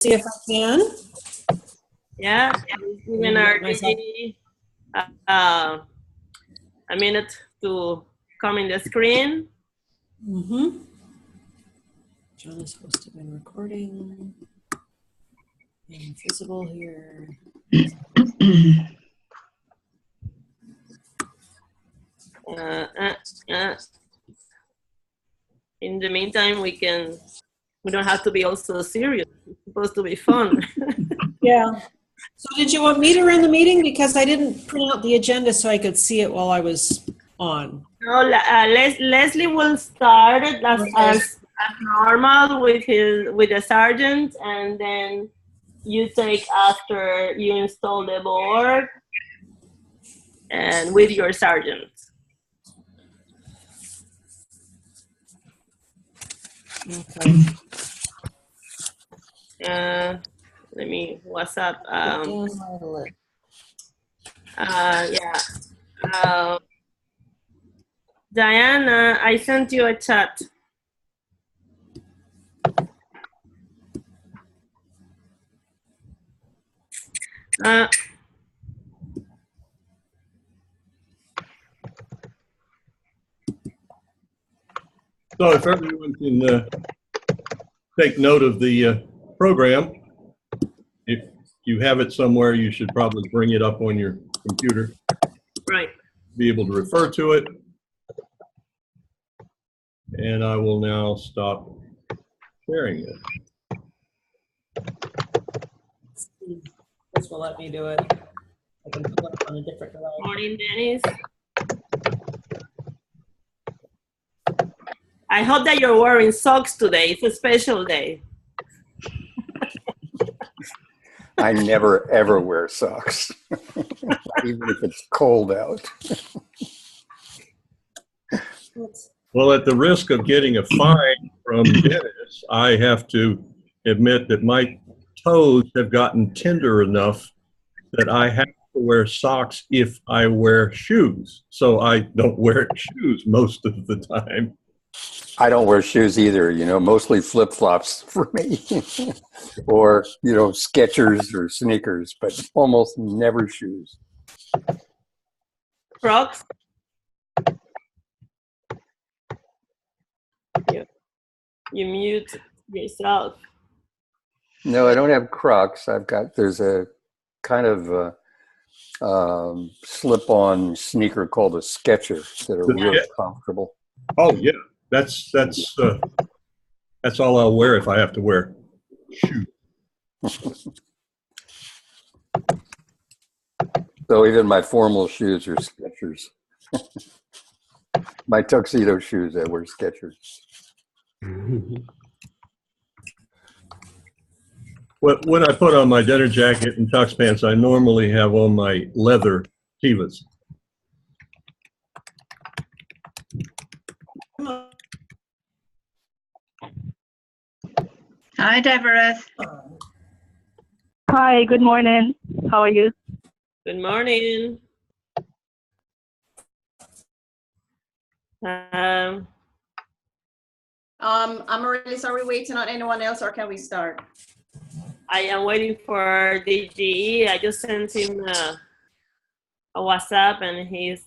see if I can. Yeah, giving our DG a minute to come in the screen. Mm-hmm. John is supposed to have been recording. Invisible here. In the meantime, we don't have to be also serious. It's supposed to be fun. Yeah. So did you want me to run the meeting? Because I didn't print out the agenda so I could see it while I was on. No, Leslie will start it as normal with the sergeant, and then you take after you install the board and with your sergeant. Okay. Let me WhatsApp. Diana, I sent you a chat. So if everyone can take note of the program, if you have it somewhere, you should probably bring it up on your computer. Right. be able to refer to it. And I will now stop sharing it. This will let me do it. I can pull it on a different device. Morning, Dennis. I hope that you're wearing socks today. It's a special day. I never, ever wear socks, even if it's cold out. Well, at the risk of getting a fine from Dennis, I have to admit that my toes have gotten tender enough that I have to wear socks if I wear shoes. So I don't wear shoes most of the time. I don't wear shoes either, you know, mostly flip-flops for me. Or, you know, Skechers or sneakers, but almost never shoes. Crocs? You mute yourself. No, I don't have Crocs. There's a kind of slip-on sneaker called a Sketcher that are really comfortable. Oh yeah, that's all I'll wear if I have to wear shoes. So even my formal shoes are Skechers. My tuxedo shoes, I wear Skechers. When I put on my dinner jacket and tux pants, I normally have on my leather Tevas. Hi, Deborah. Hi, good morning. How are you? Good morning. Amaryllis, are we waiting on anyone else or can we start? I am waiting for DGE. I just sent him a WhatsApp and he's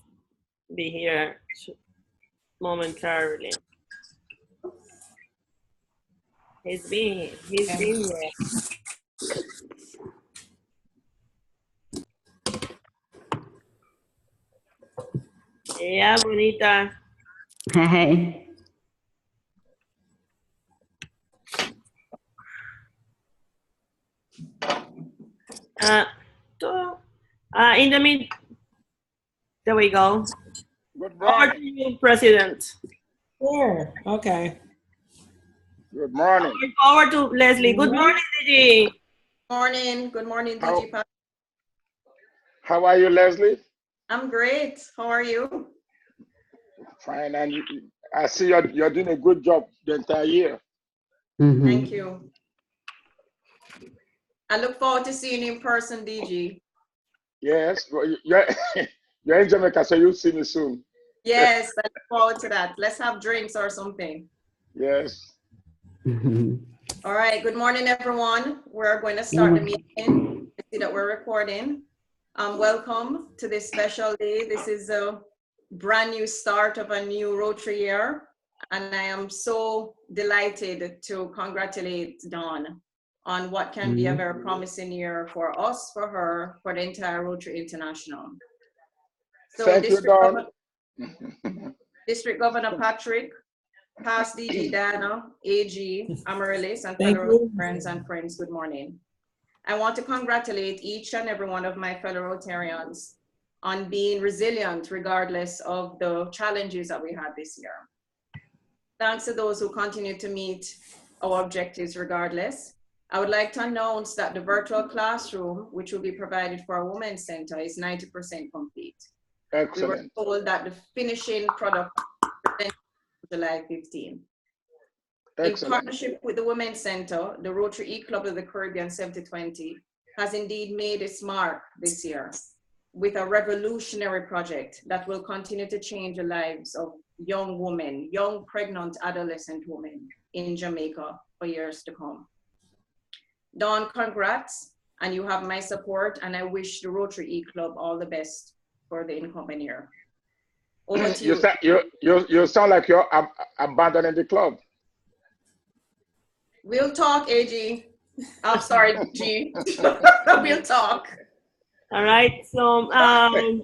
be here momentarily. He's been here. Yeah, bonita. Hey. In the mean, there we go. Good morning. Over to you, President. Sure. Okay. Good morning. Over to Leslie. Good morning, DG. Morning. Good morning, DG. How are you, Leslie? I'm great. How are you? Fine. And I see you're doing a good job the entire year. Mm-hmm. Thank you. I look forward to seeing you in person, DG. Yes. Well, you're in Jamaica, so you'll see me soon. Yes, I look forward to that. Let's have drinks or something. Yes. Mm-hmm. All right, good morning, everyone. We're going to start the meeting. I see that we're recording. Welcome to this special day. This is a brand new start of a new Rotary year. And I am so delighted to congratulate Dawn on what can be a very promising year for us, for her, for the entire Rotary International. So Thank you, Dawn. District Governor Patrick, past DG Diana, AG, Amaryllis, and Thank fellow you. friends and friends, good morning. I want to congratulate each and every one of my fellow Rotarians on being resilient regardless of the challenges that we had this year. Thanks to those who continue to meet our objectives regardless. I would like to announce that the virtual classroom, which will be provided for our Women's Center, is 90% complete. Excellent. We were told that the finishing product is July 15. In partnership with the Women's Center, the Rotary eClub of the Caribbean 7020 has indeed made its mark this year with a revolutionary project that will continue to change the lives of young women, young pregnant adolescent women in Jamaica for years to come. Dawn, congrats, and you have my support, and I wish the Rotary eClub all the best for the incoming year. Over to you. You sound like you're abandoning the club. We'll talk, AG. I'm sorry, G. We'll talk. All right. So I'd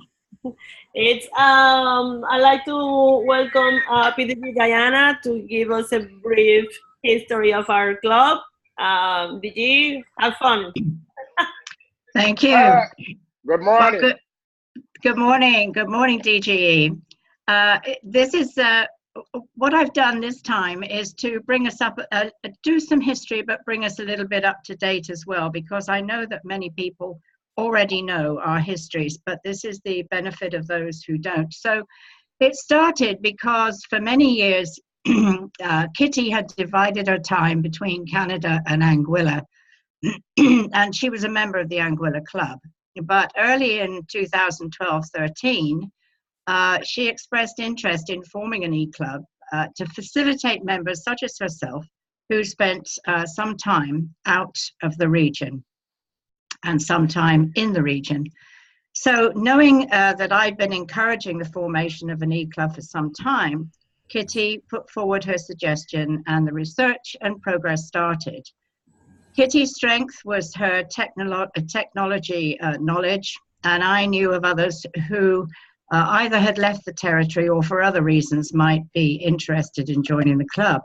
like to welcome PDG Diana to give us a brief history of our club. DG, have fun. Thank you. Good morning. Well, good morning. Good morning, DGE. This is what I've done this time is to bring us up, do some history, but bring us a little bit up to date as well, because I know that many people already know our histories, but this is the benefit of those who don't. So it started because for many years, Kitty had divided her time between Canada and Anguilla, and she was a member of the Anguilla Club. But early in 2012-13, she expressed interest in forming an eClub to facilitate members such as herself who spent some time out of the region and some time in the region. So knowing that I'd been encouraging the formation of an eClub for some time, Kitty put forward her suggestion and the research and progress started. Kitty's strength was her technology knowledge, and I knew of others who either had left the territory or for other reasons might be interested in joining the club.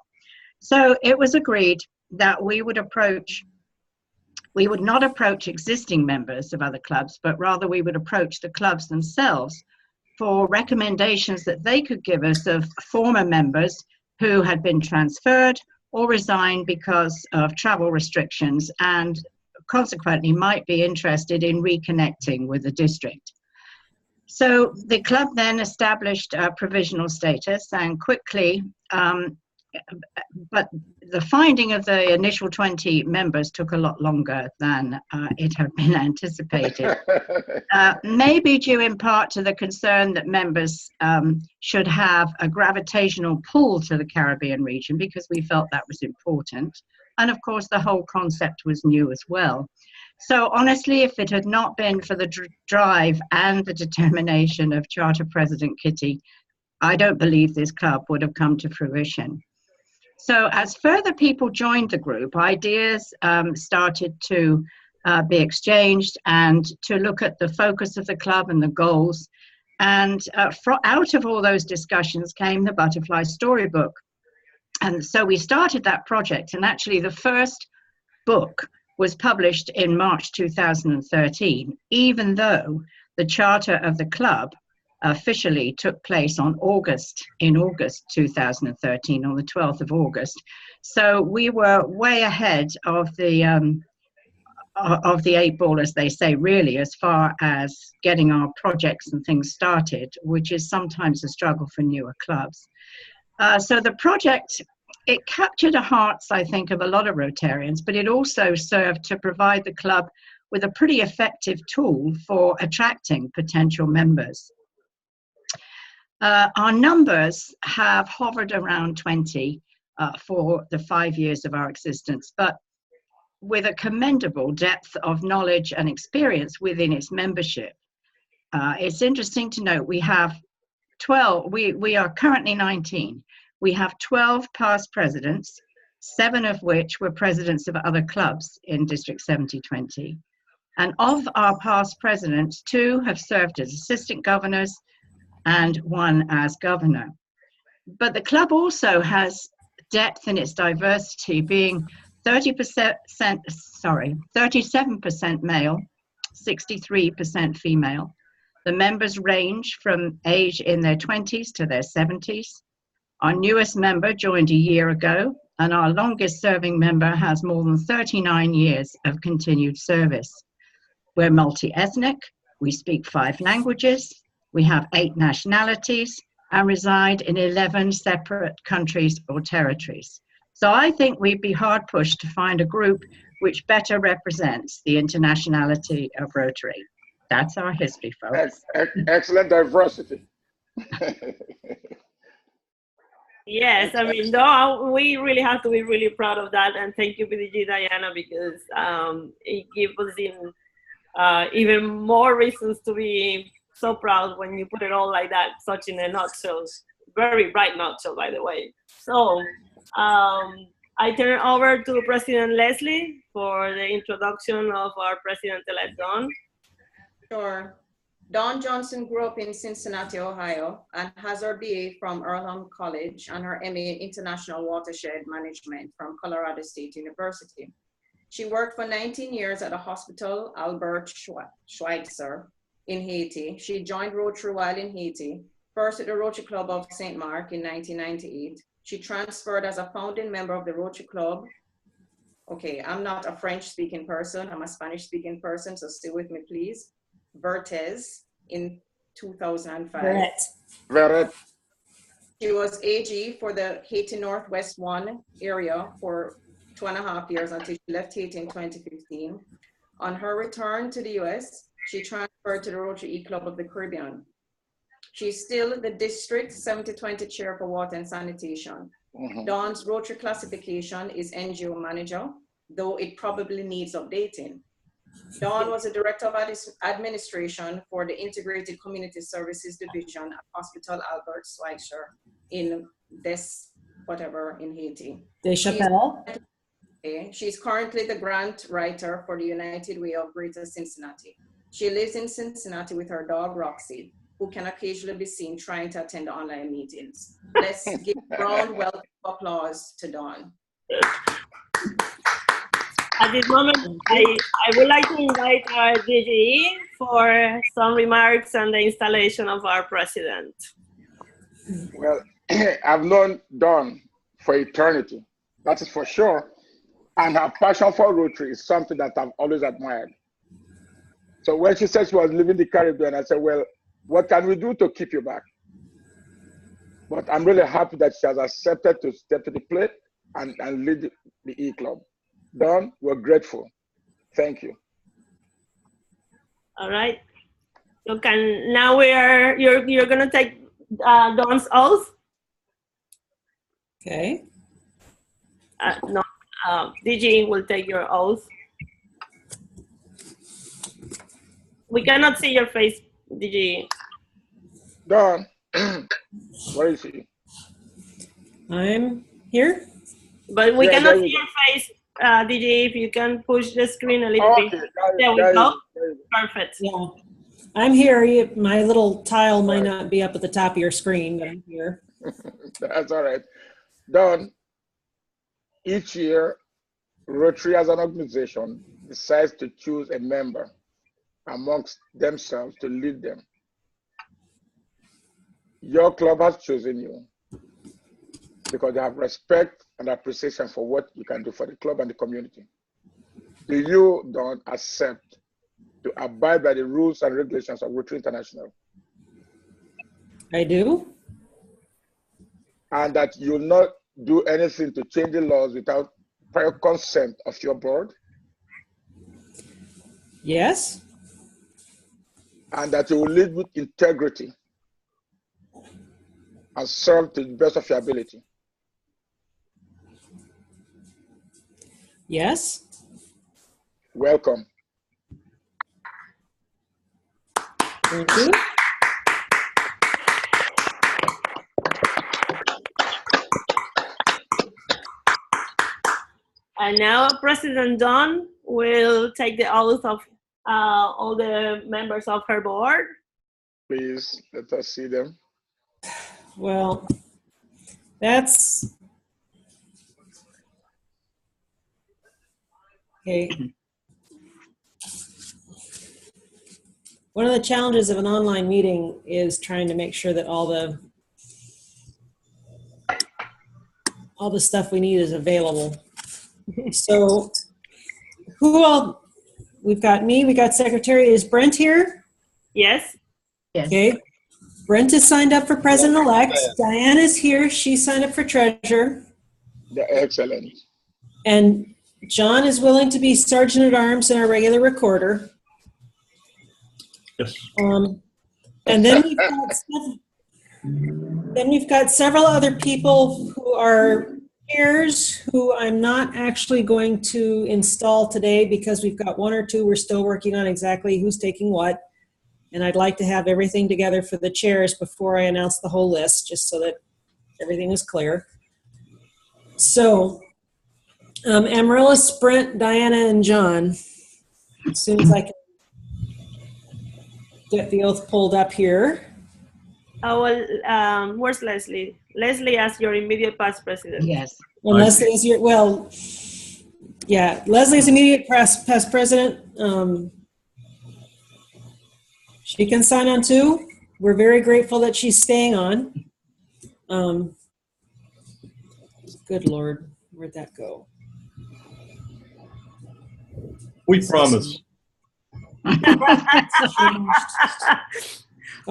So it was agreed that we would not approach existing members of other clubs, but rather we would approach the clubs themselves for recommendations that they could give us of former members who had been transferred or resigned because of travel restrictions and consequently might be interested in reconnecting with the district. So the club then established a provisional status and quickly, but the finding of the initial 20 members took a lot longer than it had been anticipated. Maybe due in part to the concern that members should have a gravitational pull to the Caribbean region, because we felt that was important. And of course, the whole concept was new as well. So honestly, if it had not been for the drive and the determination of Charter President Kitty, I don't believe this club would have come to fruition. So as further people joined the group, ideas started to be exchanged and to look at the focus of the club and the goals. And out of all those discussions came the Butterfly Storybook. And so we started that project, and actually the first book was published in March 2013, even though the charter of the club officially took place in August 2013, on the 12th of August. So we were way ahead of the 8 ball, as they say, really, as far as getting our projects and things started, which is sometimes a struggle for newer clubs. So the project, it captured the hearts, I think, of a lot of Rotarians, but it also served to provide the club with a pretty effective tool for attracting potential members. Our numbers have hovered around 20 for the 5 years of our existence, but with a commendable depth of knowledge and experience within its membership. It's interesting to note we have 12, we are currently 19. We have 12 past presidents, 7 of which were presidents of other clubs in District 7020. And of our past presidents, 2 have served as assistant governors and 1 as governor. But the club also has depth in its diversity, being 37% male, 63% female. The members range from age in their 20s to their 70s. Our newest member joined a year ago, and our longest serving member has more than 39 years of continued service. We're multi-ethnic, we speak 5 languages, we have 8 nationalities, and reside in 11 separate countries or territories. So I think we'd be hard pushed to find a group which better represents the internationality of Rotary. That's our history, folks. Excellent diversity. Yes, I mean, no, we really have to be really proud of that, and thank you, PDG Diana, because it gives us even more reasons to be so proud when you put it all like that, such in a nutshell, very bright nutshell, by the way. So I turn over to President Leslie for the introduction of our President-elect Dawn. Sure. Dawn Johnson grew up in Cincinnati, Ohio, and has her BA from Earlham College and her MA in International Watershed Management from Colorado State University. She worked for 19 years at the Hospital Albert Schweitzer in Haiti. She joined Rotary while in Haiti, first at the Rotary Club of St. Mark in 1998. She transferred as a founding member of the Rotary Club. Okay, I'm not a French-speaking person, I'm a Spanish-speaking person, so stay with me, please. Vertes in 2005. Very. She was AG for the Haiti Northwest 1 area for 2.5 years until she left Haiti in 2015. On her return to the US, she transferred to the Rotary eClub of the Caribbean. She's still the District 7020 Chair for Water and Sanitation. Dawn's Rotary classification is NGO Manager, though it probably needs updating. Dawn was a Director of Administration for the Integrated Community Services Division at Hospital Albert Schweitzer in in Haiti. Deschapelle. She's currently the grant writer for the United Way of Greater Cincinnati. She lives in Cincinnati with her dog, Roxy, who can occasionally be seen trying to attend online meetings. Let's give a round welcome applause to Dawn. At this moment, I would like to invite our DGE for some remarks on the installation of our president. Well, I've known Dawn for eternity, that is for sure. And her passion for Rotary is something that I've always admired. So when she said she was leaving the Caribbean, I said, well, what can we do to keep you back? But I'm really happy that she has accepted to step to the plate and lead the eClub. Dawn, we're grateful. Thank you. All right. So you're gonna take Dawn's oath? Okay. No, DG will take your oath. We cannot see your face, DG. Dawn, where is she? I'm here. But we cannot see your face, DG. If you can push the screen a little bit. There we go. Perfect. Yeah, I'm here. My little tile might not be up at the top of your screen, but I'm here. That's all right. Dawn, each year, Rotary as an organization decides to choose a member amongst themselves to lead them. Your club has chosen you because they have respect and appreciation for what you can do for the club and the community. Do you, Dawn, accept to abide by the rules and regulations of Rotary International? I do. And that you'll not do anything to change the laws without prior consent of your board? Yes. And that you will lead with integrity and serve to the best of your ability? Yes. Welcome. Thank you. And now President Dawn will take the oath of all the members of her board. Please let us see them. Well, that's okay. One of the challenges of an online meeting is trying to make sure that all the stuff we need is available. So who all, we've got me, we got secretary. Is Brent here? Yes. Yes. Okay. Brent is signed up for president-elect. Diane is here. She signed up for treasurer. Yeah, excellent. And John is willing to be sergeant at arms and our regular recorder. Yes. And then we've got several other people who are chairs who I'm not actually going to install today because we've got one or two we're still working on exactly who's taking what. And I'd like to have everything together for the chairs before I announce the whole list, just so that everything is clear. So Amaryllis, Brent, Diana, and John, as soon as I can get the oath pulled up here. Oh, well, where's Leslie? Leslie as your immediate past president. Yes. And Leslie is your, well, yeah, Leslie's immediate past president. She can sign on too. We're very grateful that she's staying on. Good Lord, where'd that go? We promise.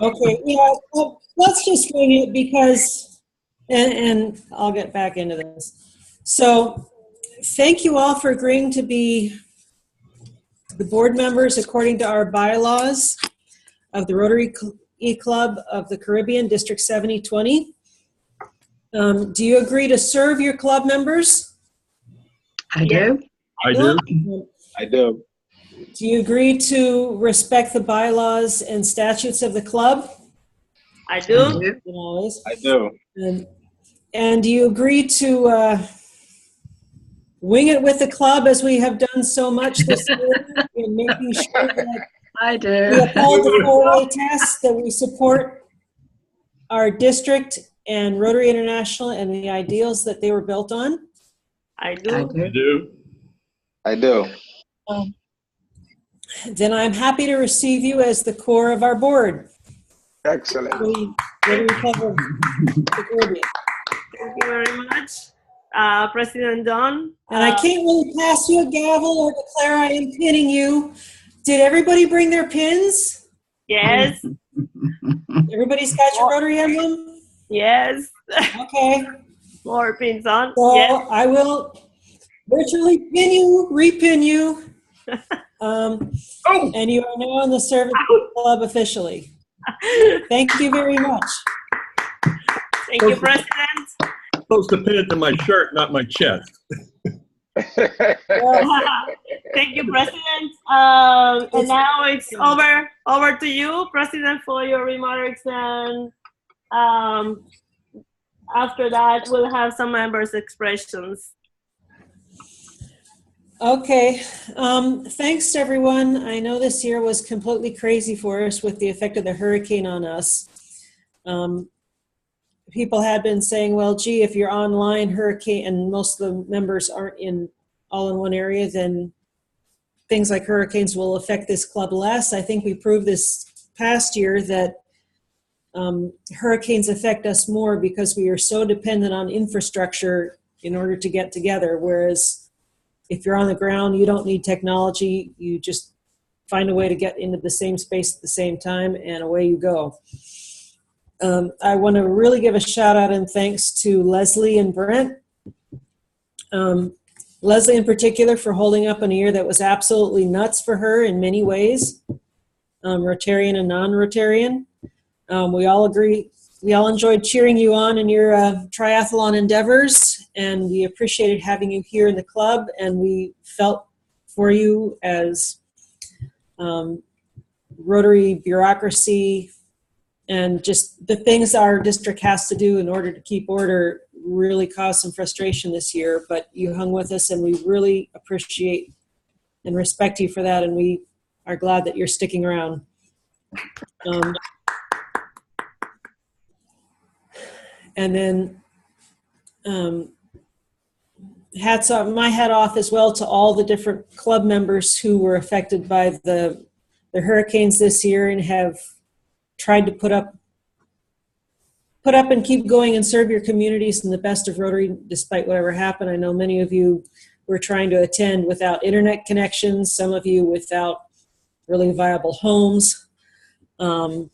Okay, yeah, well, let's just wing it because, and I'll get back into this. So thank you all for agreeing to be the board members according to our bylaws of the Rotary eClub of the Caribbean, District 7020. Do you agree to serve your club members? I do. I do. I do. Do you agree to respect the bylaws and statutes of the club? I do. You know, always. I do. And do you agree to wing it with the club as we have done so much this year in making sure that I we do. uphold the 4-way test, that we support our district and Rotary International and the ideals that they were built on? I do. I I do. do. I do. Then I'm happy to receive you as the core of our board. Excellent. Rotary Club of the Caribbean. Thank you very much, President Dawn. And I can't really pass you a gavel or declare I am pinning you. Did everybody bring their pins? Yes. Everybody's got your Rotary emblem? Yes. Okay. More pins on. So Yes. I will virtually pin you, repin you. And you are now in the Service Club officially. Thank you very much. Thank you, President. Supposed to pin it to my shirt, not my chest. Thank you, President. And now it's over to you, President, for your remarks. And after that, we'll have some members' expressions. Okay, thanks everyone. I know this year was completely crazy for us with the effect of the hurricane on us. People had been saying, well, gee, if you're online hurricane and most of the members aren't all in one area, then things like hurricanes will affect this club less. I think we proved this past year that hurricanes affect us more because we are so dependent on infrastructure in order to get together, whereas if you're on the ground, you don't need technology. You just find a way to get into the same space at the same time, and away you go. I want to really give a shout out and thanks to Leslie and Brent. Leslie in particular for holding up an year that was absolutely nuts for her in many ways, Rotarian and non-Rotarian. We all agree, we all enjoyed cheering you on in your triathlon endeavors, and we appreciated having you here in the club, and we felt for you as Rotary bureaucracy and just the things our district has to do in order to keep order really caused some frustration this year, but you hung with us, and we really appreciate and respect you for that, and we are glad that you're sticking around. And then hats off, my hat off as well to all the different club members who were affected by the hurricanes this year and have tried to put up and keep going and serve your communities in the best of Rotary despite whatever happened. I know many of you were trying to attend without internet connections, some of you without really viable homes. And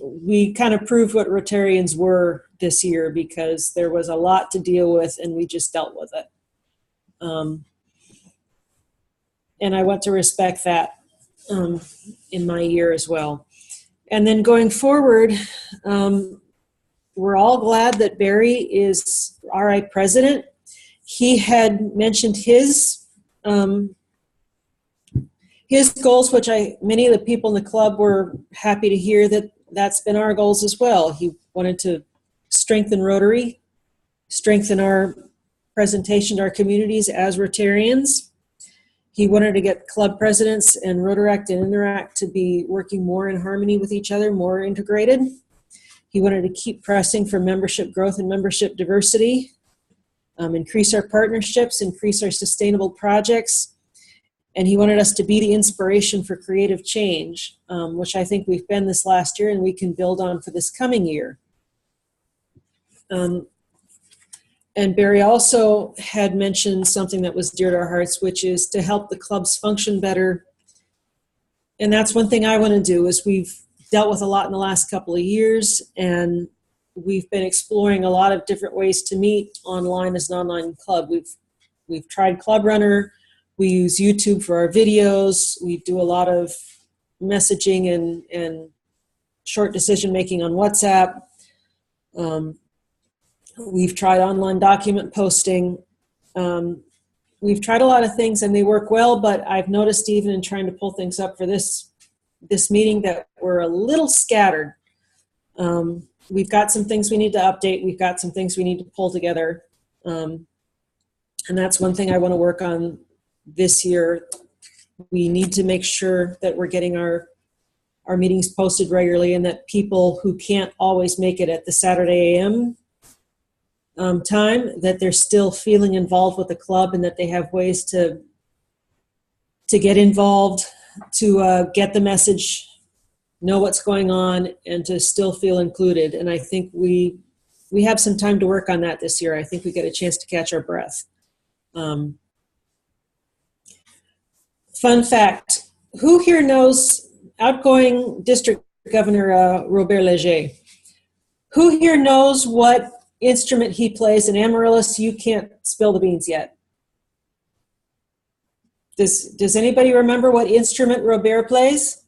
we kind of proved what Rotarians were this year because there was a lot to deal with and we just dealt with it. And I want to respect that in my year as well. And then going forward, we're all glad that Barry is RI president. He had mentioned his goals, which many of the people in the club were happy to hear that that's been our goals as well. He wanted to strengthen Rotary, strengthen our presentation to our communities as Rotarians. He wanted to get club presidents and Rotaract and Interact to be working more in harmony with each other, more integrated. He wanted to keep pressing for membership growth and membership diversity, increase our partnerships, increase our sustainable projects, and he wanted us to be the inspiration for creative change, which I think we've been this last year and we can build on for this coming year. And Barry also had mentioned something that was dear to our hearts, which is to help the clubs function better. And that's one thing I want to do is we've dealt with a lot in the last couple of years, and we've been exploring a lot of different ways to meet online as an online club. We've tried Club Runner. We use YouTube for our videos. We do a lot of messaging and short decision making on WhatsApp. We've tried online document posting. We've tried a lot of things and they work well, but I've noticed even in trying to pull things up for this meeting that we're a little scattered. We've got some things we need to update. We've got some things we need to pull together. And that's one thing I want to work on this year. We need to make sure that we're getting our meetings posted regularly and that people who can't always make it at the Saturday AM time, that they're still feeling involved with the club and that they have ways to get involved, to get the message, know what's going on, and to still feel included. And I think we have some time to work on that this year. I think we get a chance to catch our breath. Fun fact, who here knows outgoing District Governor Robert Léger? Who here knows what instrument he plays? And Amaryllis, you can't spill the beans yet. Does anybody remember what instrument Robert plays?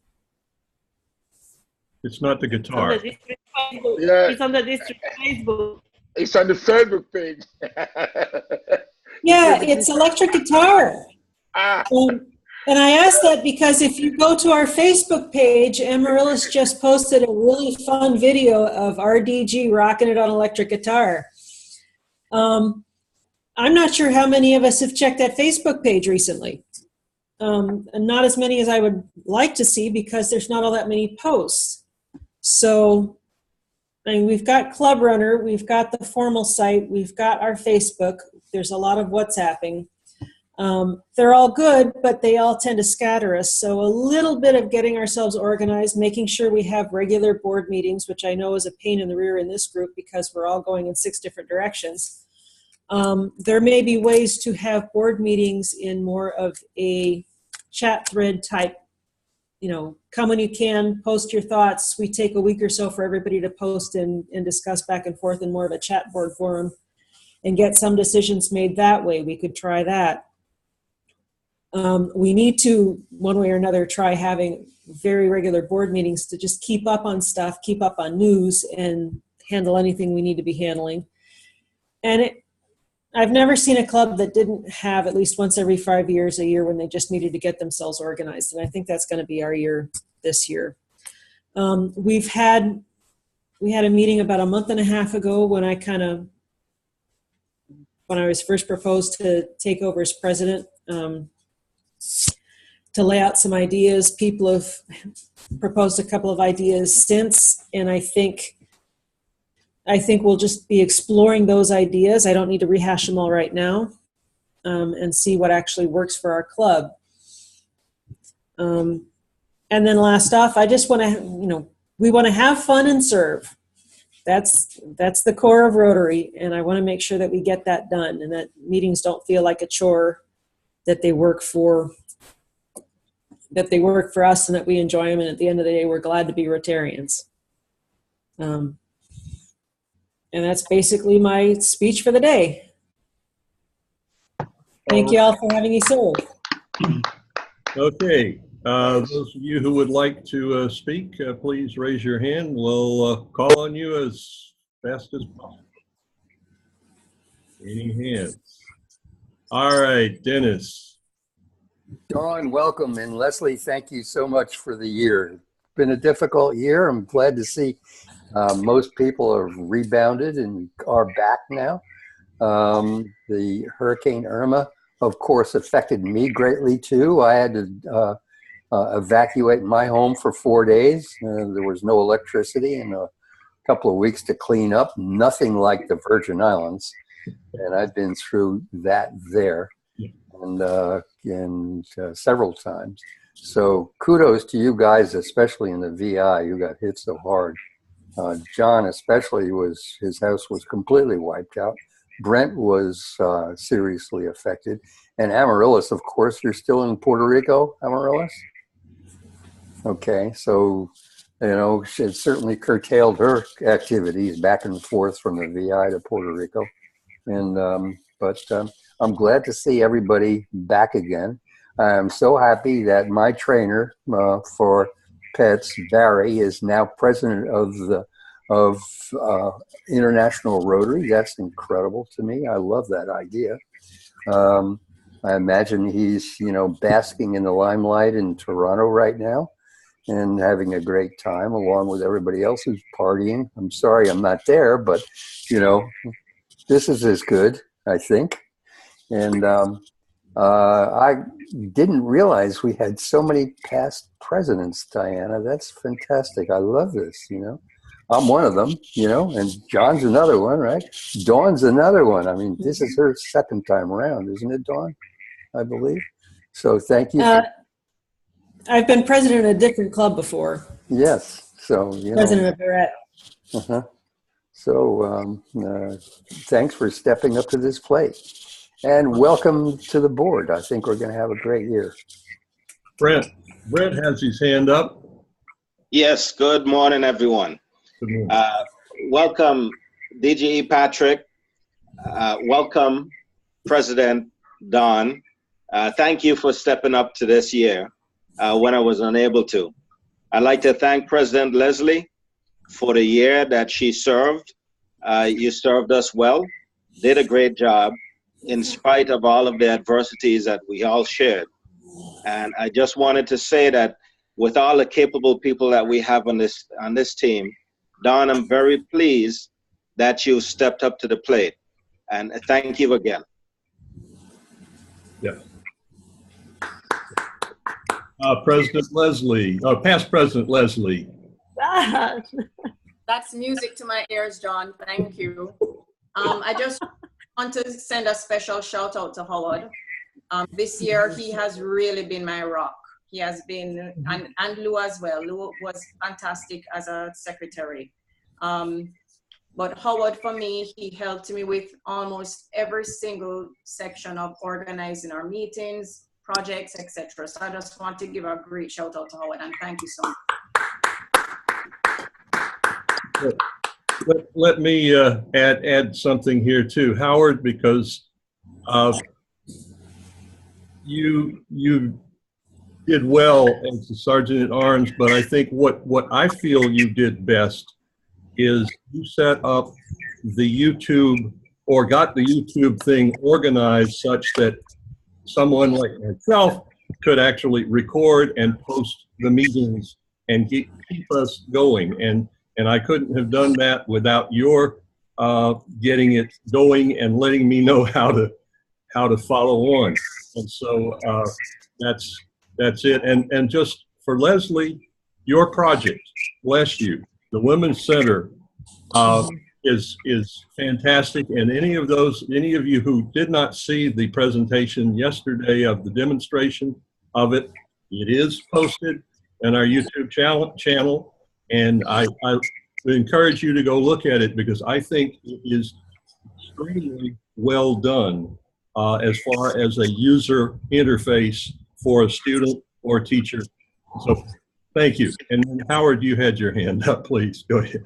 It's not the guitar. It's on the district Facebook. It's on the Facebook page. Yeah, it's electric guitar. And I ask that because if you go to our Facebook page, Amaryllis just posted a really fun video of RDG rocking it on electric guitar. I'm not sure how many of us have checked that Facebook page recently. And not as many as I would like to see because there's not all that many posts. So, I mean, we've got Club Runner, we've got the formal site, we've got our Facebook, there's a lot of WhatsApping. They're all good, but they all tend to scatter us. So a little bit of getting ourselves organized, making sure we have regular board meetings, which I know is a pain in the rear in this group because we're all going in 6 different directions. There may be ways to have board meetings in more of a chat thread type, come when you can, post your thoughts. We take a week or so for everybody to post and discuss back and forth in more of a chat board forum and get some decisions made that way. We could try that. We need to, one way or another, try having very regular board meetings to just keep up on stuff, keep up on news, and handle anything we need to be handling. I've never seen a club that didn't have at least once every 5 years, a year when they just needed to get themselves organized. And I think that's going to be our year this year. We had a meeting about a month and a half ago when I was first proposed to take over as president, to lay out some ideas. People have proposed a couple of ideas since, and I think we'll just be exploring those ideas. I don't need to rehash them all right now, and see what actually works for our club. And then last off, I just want to, we want to have fun and serve. That's the core of Rotary, and I want to make sure that we get that done, and that meetings don't feel like a chore, that they work for us, and that we enjoy them, and at the end of the day, we're glad to be Rotarians. And that's basically my speech for the day. Thank you all for having me serve. Okay. Those of you who would like to speak, please raise your hand. We'll call on you as fast as possible. Any hands? All right, Dennis. Dawn, welcome. And Leslie, thank you so much for the year. It's been a difficult year. I'm glad to see most people have rebounded and are back now. The Hurricane Irma, of course, affected me greatly too. I had to evacuate my home for 4 days. There was no electricity and a couple of weeks to clean up. Nothing like the Virgin Islands. And I've been through that there and several times. So kudos to you guys, especially in the VI, you got hit so hard. John especially, his house was completely wiped out. Brent was seriously affected. And Amaryllis, of course, you're still in Puerto Rico, Amaryllis? Okay, so, it certainly curtailed her activities back and forth from the VI to Puerto Rico. And, but I'm glad to see everybody back again. I'm so happy that my trainer for pets, Barry, is now president of International Rotary. That's incredible to me. I love that idea. I imagine he's, basking in the limelight in Toronto right now and having a great time along with everybody else who's partying. I'm sorry I'm not there, but, this is as good, I think. And I didn't realize we had so many past presidents, Diana. That's fantastic. I love this, I'm one of them, and John's another one, right? Dawn's another one. I mean, this is her second time around, isn't it, Dawn? I believe. So thank you. I've been president of a different club before. Yes. So, President of Barrett. Uh-huh. So thanks for stepping up to this plate. And welcome to the board. I think we're going to have a great year. Brent has his hand up. Yes, good morning, everyone. Good morning. Welcome, DGE Patrick. Welcome, President Don. Thank you for stepping up to this year when I was unable to. I'd like to thank President Leslie for the year that she served. You served us well, did a great job in spite of all of the adversities that we all shared. And I just wanted to say that with all the capable people that we have on this team, Don, I'm very pleased that you stepped up to the plate. And thank you again. Yeah. President Leslie, past President Leslie. That's music to my ears, John. Thank you. I just want to send a special shout out to Howard. This year, he has really been my rock. He has been, and Lou as well. Lou was fantastic as a secretary. But Howard, for me, he helped me with almost every single section of organizing our meetings, projects, etc. So I just want to give a great shout out to Howard, and thank you so much. Let me add something here too, Howard, because you did well as a Sergeant at Arms, but I think what I feel you did best is you set up the YouTube or got the YouTube thing organized such that someone like myself could actually record and post the meetings and keep us going. And I couldn't have done that without your getting it going and letting me know how to follow on. And so that's it. And just for Leslie, your project, bless you. The Women's Center is fantastic. And any of you who did not see the presentation yesterday of the demonstration of it, it is posted on our YouTube channel. And I encourage you to go look at it because I think it is extremely well done as far as a user interface for a student or teacher. So thank you. And then Howard, you had your hand up, please. Go ahead.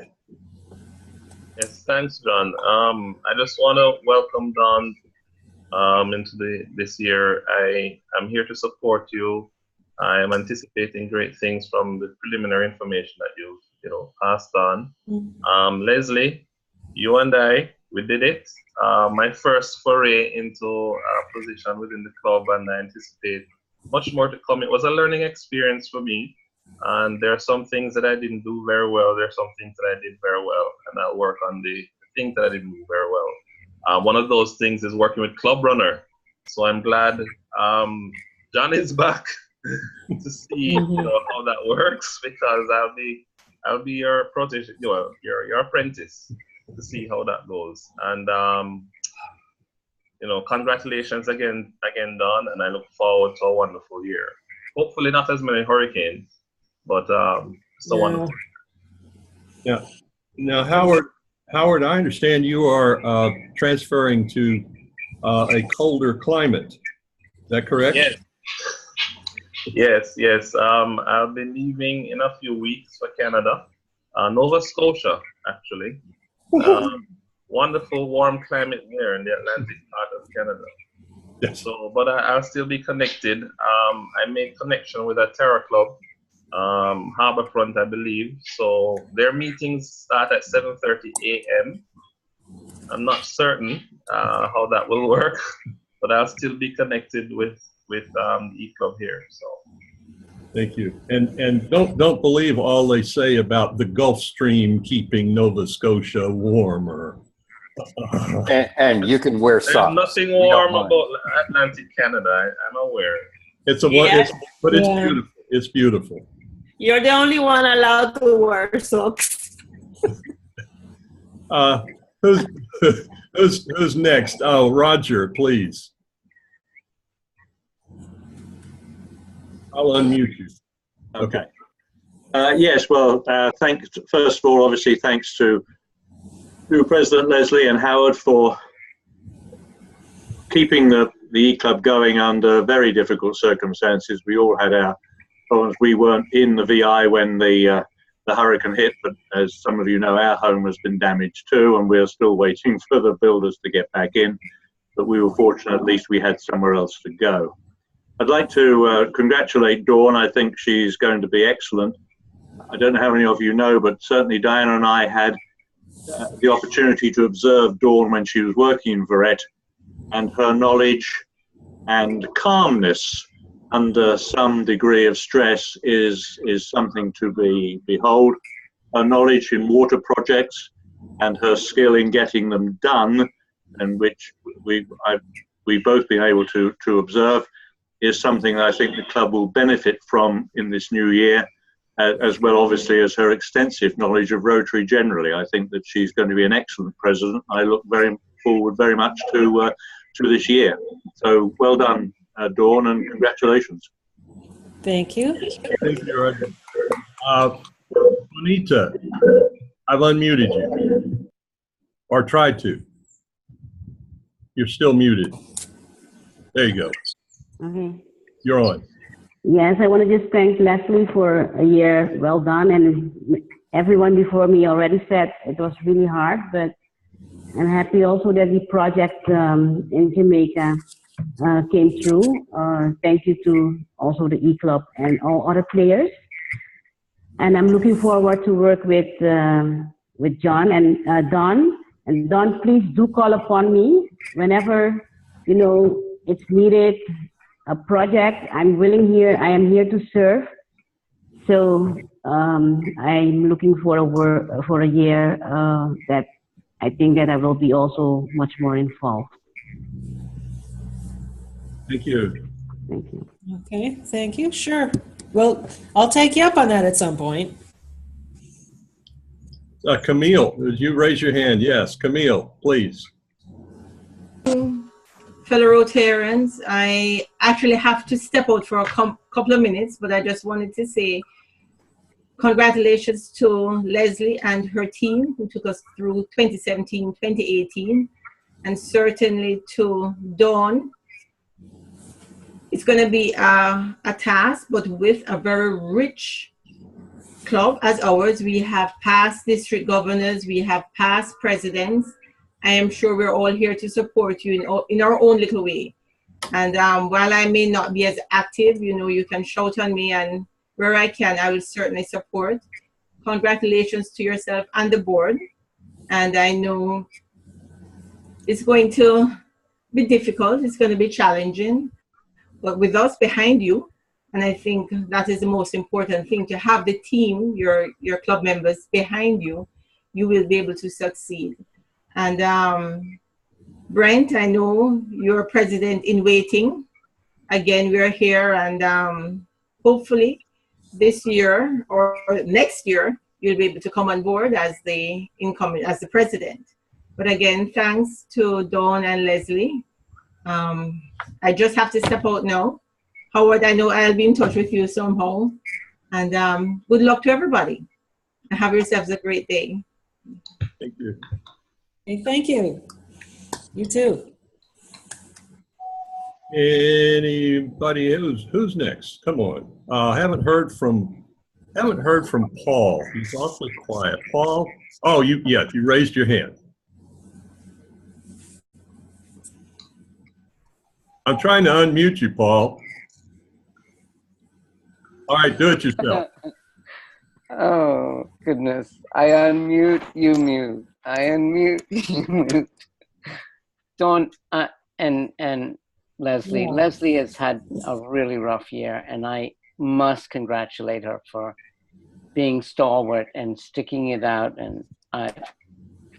Yes, thanks, John. I just want to welcome Don into this year. I'm here to support you. I am anticipating great things from the preliminary information that you've passed on. Leslie, you and I, we did it. My first foray into a position within the club, and I anticipate much more to come. It was a learning experience for me, and there are some things that I didn't do very well. There are some things that I did very well, and I'll work on the things that I didn't do very well. One of those things is working with Club Runner. So I'm glad John is back to see how that works, because I'll be your protege, your apprentice, to see how that goes. And congratulations again, Don, and I look forward to a wonderful year. Hopefully not as many hurricanes, but so wonderful. Yeah. Now, Howard, I understand you are transferring to a colder climate. Is that correct? Yes. I'll be leaving in a few weeks for Canada, Nova Scotia, actually. Wonderful warm climate there in the Atlantic part of Canada. Yes. So, but I'll still be connected. I made connection with a Terra Club, Harbourfront, I believe. So their meetings start at 7:30 a.m. I'm not certain how that will work, but I'll still be connected with the eClub here. So thank you. And don't believe all they say about the Gulf Stream keeping Nova Scotia warmer. And you can wear socks. There's nothing warm about Atlantic Canada. I'm aware. But it's beautiful. It's beautiful. You're the only one allowed to wear socks. Who's next? Oh, Roger, please. I'll unmute you. Okay. Yes, well, thanks. First of all, obviously, thanks to President Leslie and Howard for keeping the eClub going under very difficult circumstances. We all had our problems. We weren't in the VI when the hurricane hit, but as some of you know, our home has been damaged too, and we're still waiting for the builders to get back in. But we were fortunate, at least we had somewhere else to go. I'd like to congratulate Dawn. I think she's going to be excellent. I don't know how many of you know, but certainly Diana and I had the opportunity to observe Dawn when she was working in Verret, and her knowledge and calmness under some degree of stress is something to behold. Her knowledge in water projects and her skill in getting them done, and which we've both been able to observe, is something that I think the club will benefit from in this new year, as well obviously as her extensive knowledge of Rotary generally. I think that she's going to be an excellent president. I look forward very much to this year. So well done, Dawn, and congratulations. Thank you. Thank you, Roger. Bonita, I've unmuted you, or tried to. You're still muted. There you go. Okay. You're on. Yes, I want to just thank Leslie for a year well done, and everyone before me already said it was really hard, but I'm happy also that the project in Jamaica came through. Thank you to also the eClub and all other players. And I'm looking forward to work with John and Don. And Don, please do call upon me whenever, you know, it's needed, a project. I'm willing here. I am here to serve. So I'm looking for a year that I think that I will be also much more involved. Thank you. Thank you. Okay, thank you. Sure. Well, I'll take you up on that at some point. Camille, did you raise your hand? Yes, Camille, please. Fellow Rotarians, I actually have to step out for a couple of minutes, but I just wanted to say congratulations to Leslie and her team who took us through 2017, 2018, and certainly to Dawn. It's going to be a task, but with a very rich club as ours. We have past district governors, we have past presidents. I am sure we're all here to support you in our own little way. And while I may not be as active, you know, you can shout on me, and where I can, I will certainly support. Congratulations to yourself and the board. And I know it's going to be difficult, it's going to be challenging, but with us behind you, and I think that is the most important thing, to have the team, your club members behind you, you will be able to succeed. And Brent, I know you're president in waiting. Again, we're here, and hopefully this year or next year, you'll be able to come on board as the president. But again, thanks to Dawn and Leslie. I just have to step out now. Howard, I know I'll be in touch with you somehow. And good luck to everybody. And have yourselves a great day. Thank you. Hey, thank you. You too. Anybody who's next? Come on. Haven't heard from Paul. He's awfully quiet. Paul? Oh, you raised your hand. I'm trying to unmute you, Paul. All right, do it yourself. Oh, goodness. I unmute, you mute. I unmute, you mute. Dawn and Leslie. Yeah. Leslie has had a really rough year, and I must congratulate her for being stalwart and sticking it out. And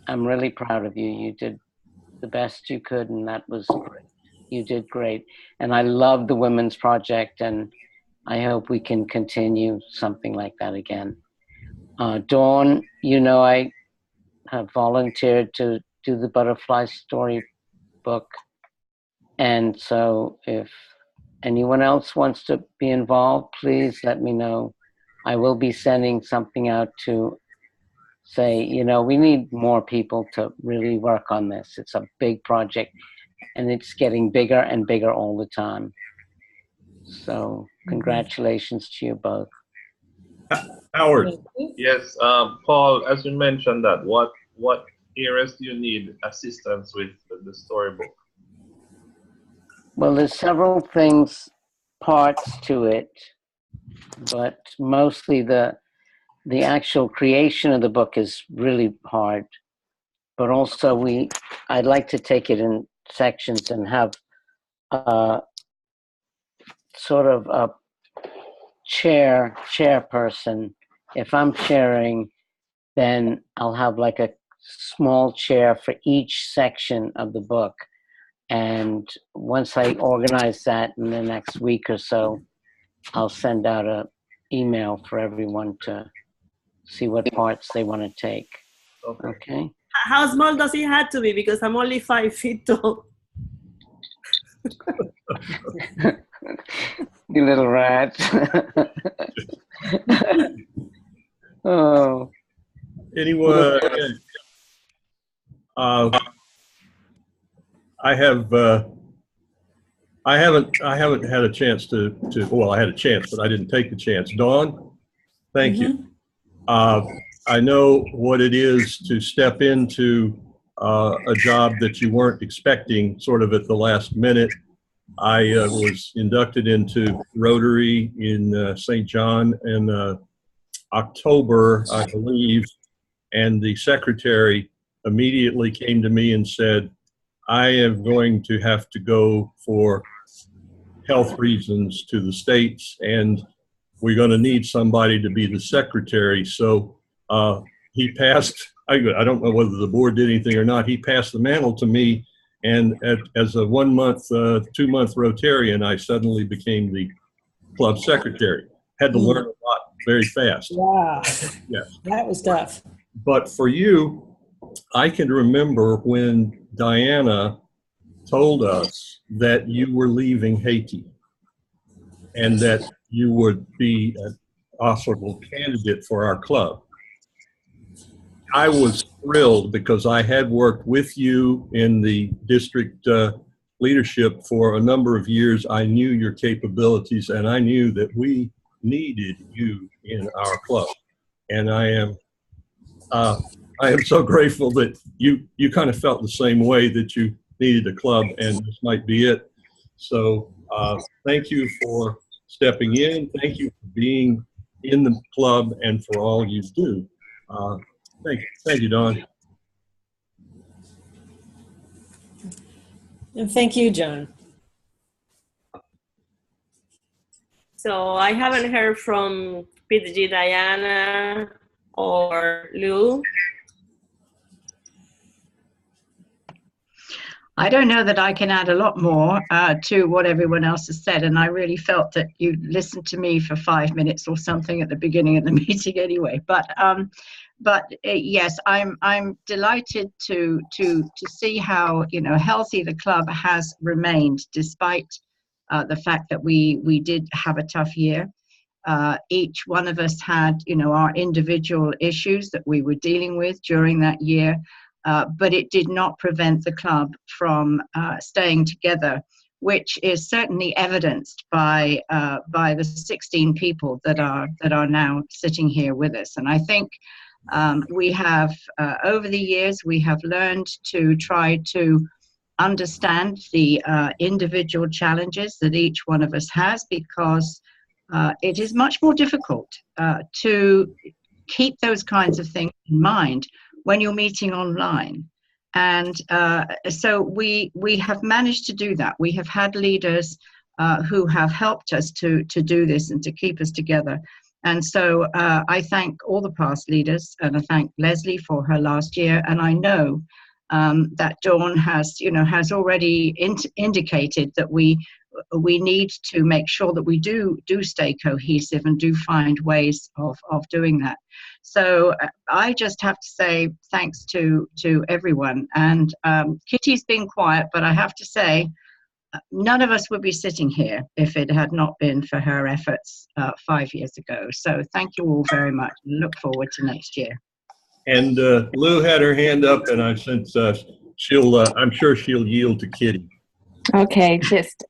I'm really proud of you. You did the best you could, and that was great. You did great. And I love the Women's Project, and I hope we can continue something like that again. Dawn, you know, I have volunteered to do the Butterfly Story book. And so if anyone else wants to be involved, please let me know. I will be sending something out to say, you know, we need more people to really work on this. It's a big project, and it's getting bigger and bigger all the time. So congratulations to you both. Howard. Yes, Paul, as you mentioned that, what areas do you need assistance with the storybook? Well, there's several parts to it, but mostly the actual creation of the book is really hard. But also I'd like to take it in sections and have sort of a chairperson. If I'm chairing, then I'll have like a small chair for each section of the book. And once I organize that in the next week or so, I'll send out an email for everyone to see what parts they want to take. Okay? How small does it have to be? Because I'm only 5 feet tall. You little rat. Oh. Anyone? I haven't had a chance to well, I had a chance, but I didn't take the chance. Dawn, thank you. I know what it is to step into a job that you weren't expecting sort of at the last minute. I was inducted into Rotary in St. John in October, I believe, and the secretary immediately came to me and said, I am going to have to go for health reasons to the States, and we're going to need somebody to be the secretary. So he passed, I don't know whether the board did anything or not, he passed the mantle to me, and as a 1 month, 2 month Rotarian, I suddenly became the club secretary. Had to learn a lot very fast. Wow. Yes. That was tough. But for you, I can remember when Diana told us that you were leaving Haiti and that you would be an possible candidate for our club. I was thrilled because I had worked with you in the district leadership for a number of years. I knew your capabilities, and I knew that we needed you in our club. And I am so grateful that you kind of felt the same way, that you needed a club, and this might be it. So thank you for stepping in. Thank you for being in the club and for all you do. Thank you, Don. And thank you, John. So I haven't heard from PDG Diana or Lou. I don't know that I can add a lot more to what everyone else has said, and I really felt that you listened to me for 5 minutes or something at the beginning of the meeting anyway. But yes, I'm delighted to see how healthy the club has remained despite the fact that we did have a tough year. Each one of us had our individual issues that we were dealing with during that year. But it did not prevent the club from staying together, which is certainly evidenced by the 16 people that are now sitting here with us. And I think we have, over the years, we have learned to try to understand the individual challenges that each one of us has, because it is much more difficult to keep those kinds of things in mind when you're meeting online. And so we have managed to do that. We have had leaders who have helped us to do this and to keep us together. And so I thank all the past leaders, and I thank Leslie for her last year. And I know that Dawn has already indicated that we need to make sure that we do stay cohesive and do find ways of doing that. So I just have to say thanks to everyone. And Kitty's been quiet, but I have to say none of us would be sitting here if it had not been for her efforts 5 years ago. So thank you all very much. Look forward to next year. And Lou had her hand up, and I sense I'm sure she'll yield to Kitty. Okay, just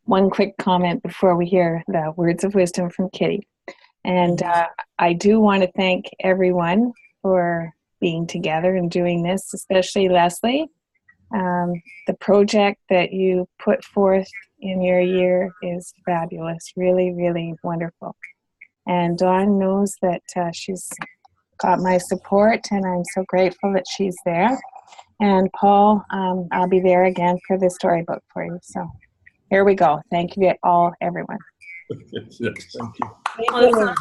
one quick comment before we hear the words of wisdom from Kitty. And I do want to thank everyone for being together and doing this, especially Leslie. The project that you put forth in your year is fabulous, really, really wonderful. And Dawn knows that she's got my support, and I'm so grateful that she's there. And Paul, I'll be there again for the storybook for you. So here we go. Thank you all, everyone. Yes, thank you.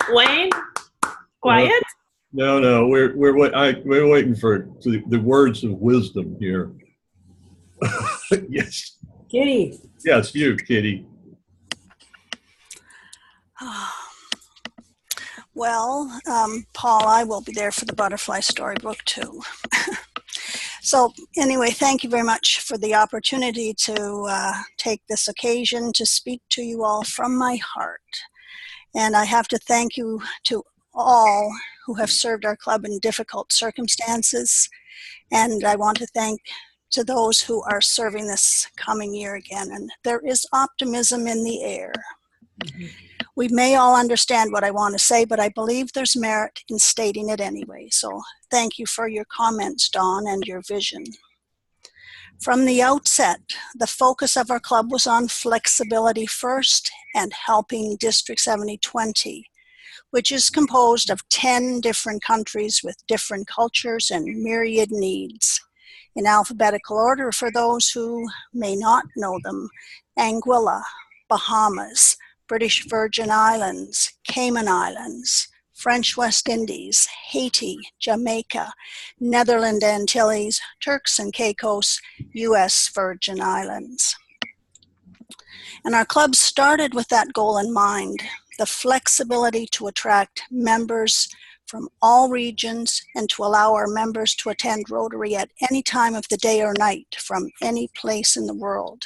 Wayne, quiet? No, we're waiting for the words of wisdom here. Yes. Kitty. Yes, you, Kitty. Well, Paul, I will be there for the butterfly storybook too. So anyway, thank you very much for the opportunity to take this occasion to speak to you all from my heart. And I have to thank you to all who have served our club in difficult circumstances. And I want to thank to those who are serving this coming year again. And there is optimism in the air. Mm-hmm. We may all understand what I want to say, but I believe there's merit in stating it anyway. So thank you for your comments, Dawn, and your vision. From the outset, the focus of our club was on flexibility first and helping District 7020 which is composed of 10 different countries with different cultures and myriad needs. In alphabetical order for those who may not know them: Anguilla, Bahamas, British Virgin Islands, Cayman Islands, French West Indies, Haiti, Jamaica, Netherlands Antilles, Turks and Caicos, US Virgin Islands. And our club started with that goal in mind: the flexibility to attract members from all regions and to allow our members to attend Rotary at any time of the day or night from any place in the world.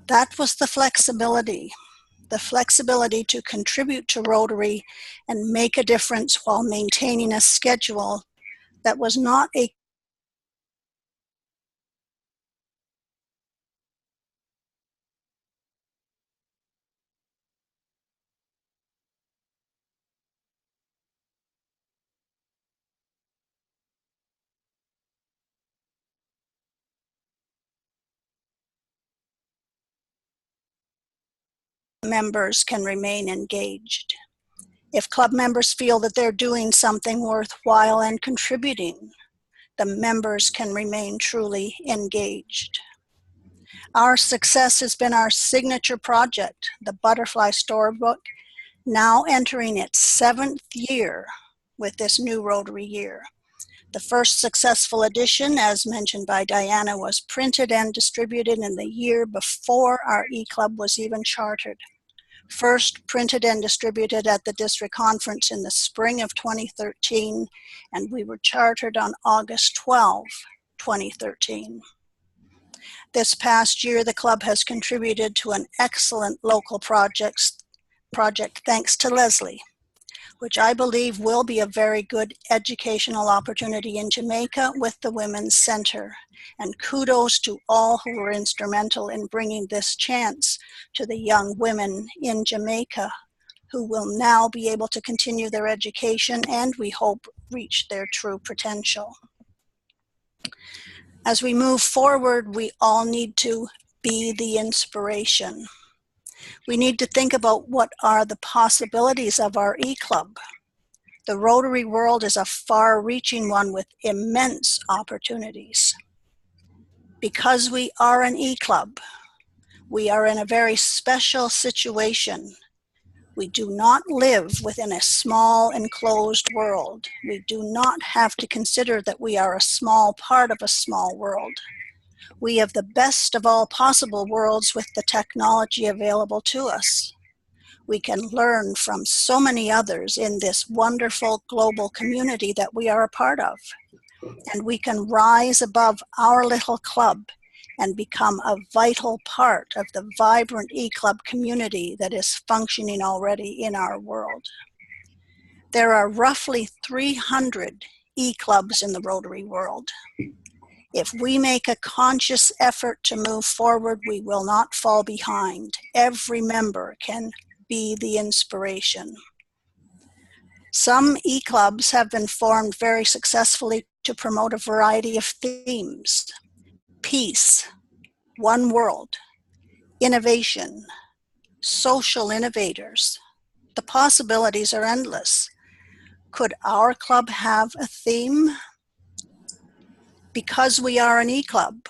That was the flexibility to contribute to Rotary and make a difference while maintaining a schedule that was not a members can remain engaged. If club members feel that they're doing something worthwhile and contributing, the members can remain truly engaged. Our success has been our signature project, the Butterfly Storybook, now entering its 7th year with this new Rotary year. The first successful edition, as mentioned by Diana, was printed and distributed in the year before our eClub was even chartered. First printed and distributed at the district conference in the spring of 2013, and we were chartered on August 12, 2013. This past year, the club has contributed to an excellent local project thanks to Leslie, which I believe will be a very good educational opportunity in Jamaica with the Women's Center. And kudos to all who were instrumental in bringing this chance to the young women in Jamaica, who will now be able to continue their education and, we hope, reach their true potential. As we move forward, we all need to be the inspiration. We need to think about what are the possibilities of our eClub. The Rotary world is a far-reaching one with immense opportunities. Because we are an eClub, we are in a very special situation. We do not live within a small enclosed world. We do not have to consider that we are a small part of a small world. We have the best of all possible worlds with the technology available to us. We can learn from so many others in this wonderful global community that we are a part of. And we can rise above our little club and become a vital part of the vibrant eClub community that is functioning already in our world. There are roughly 300 eClubs in the Rotary world. If we make a conscious effort to move forward, we will not fall behind. Every member can be the inspiration. Some eClubs have been formed very successfully to promote a variety of themes: peace, one world, innovation, social innovators. The possibilities are endless. Could our club have a theme? Because we are an eClub,